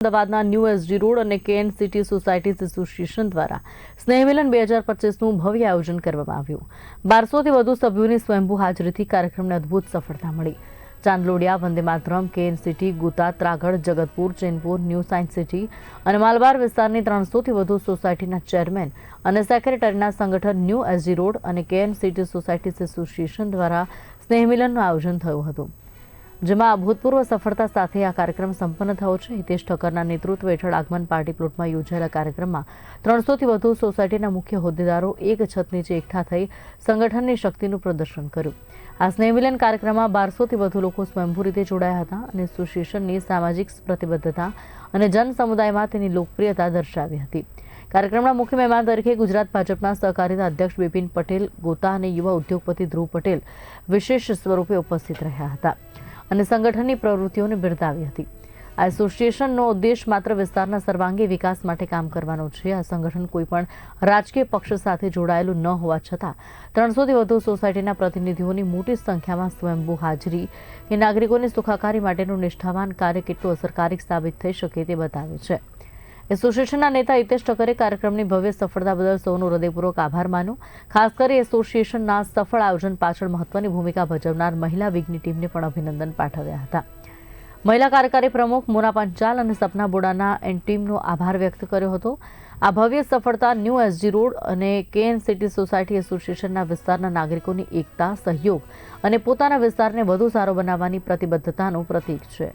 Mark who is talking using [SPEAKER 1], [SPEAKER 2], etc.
[SPEAKER 1] અમદાવાદના new SG road અને can city societies association દ્વારા સ્નેહમિલન 2025નું ભવ્ય આયોજન કરવામાં આવ્યું। 1200થી વધુ સભ્યોની સ્વયંભૂ હાજરીથી કાર્યક્રમને અદ્ભુત સફળતા મળી। ચાંદલોડિયા, વંદે માતરમ, કેન city, Gota, Tragad, Jagatpur, Chenpur, new science city અને માલબાર વિસ્તારની 300થી વધુ સોસાયટીના ચેરમેન અને સેક્રેટરીના સંગઠન ન્યૂ એસજી રોડ અને કેન સિટી સોસાયટીઝ એસોસિએશન દ્વારા સ્નેહમિલનનું આયોજન થયું હતું, જેમાં અભૂતપૂર્વ સફળતા સાથે આ કાર્યક્રમ સંપન્ન થયો છે। હિતેશ ઠક્કરના નેતૃત્વ હેઠળ આગમન પાર્ટી પ્લોટમાં યોજાયેલા કાર્યક્રમમાં 300થી વધુ સોસાયટીના મુખ્ય હોદ્દેદારો એક છત નીચે એકઠા થઈ સંગઠનની શક્તિનું પ્રદર્શન કર્યું। આ સ્નેહમિલન કાર્યક્રમમાં 1200થી વધુ લોકો સ્વયંભૂ રીતે જોડાયા હતા અને એસોસિએશનની સામાજિક પ્રતિબદ્ધતા અને જન સમુદાયમાં તેની લોકપ્રિયતા દર્શાવી હતી। કાર્યક્રમના મુખ્ય મહેમાન તરીકે ગુજરાત ભાજપના સહકારિતા અધ્યક્ષ બિપિન પટેલ, ગોતા અને યુવા ઉદ્યોગપતિ ધ્રુવ પટેલ વિશેષ સ્વરૂપે ઉપસ્થિત રહ્યા હતા અને સંગઠનની પ્રવૃત્તિઓને બિરદાવી હતી। આ એસોસિએશનનો ઉદ્દેશ માત્ર વિસ્તારના સર્વાંગી વિકાસ માટે કામ કરવાનો છે। આ સંગઠન કોઈપણ રાજકીય પક્ષ સાથે જોડાયેલું ન હોવા છતાં 300થી વધુ સોસાયટીના પ્રતિનિધિઓની મોટી સંખ્યામાં સ્વયંભૂ હાજરી એ નાગરિકોની સુખાકારી માટેનું નિષ્ઠાવાન કાર્ય કેટલું અસરકારક સાબિત થઈ શકે તે બતાવે છે। એસોસિએશનના નેતા હિતેશ ઠક્કરે કાર્યક્રમની ભવ્ય સફળતા બદલ સૌનો હૃદયપૂર્વક આભાર માન્યો। ખાસ કરી એસોસિએશનના સફળ આયોજન પાછળ મહત્વની ભૂમિકા ભજવનાર મહિલા વિંગની ટીમને પણ અભિનંદન પાઠવ્યા હતા। મહિલા કાર્યકારી પ્રમુખ મોના પંચાલ અને સપના બોડાના એન ટીમનો આભાર વ્યક્ત કર્યો હતો। આ ભવ્ય સફળતા ન્યૂ એસજી રોડ અને કેન સિટી સોસાયટી એસોસિએશનના વિસ્તારના નાગરિકોની એકતા, સહયોગ અને પોતાના વિસ્તારને વધુ સારો બનાવવાની પ્રતિબદ્ધતાનું પ્રતીક છે।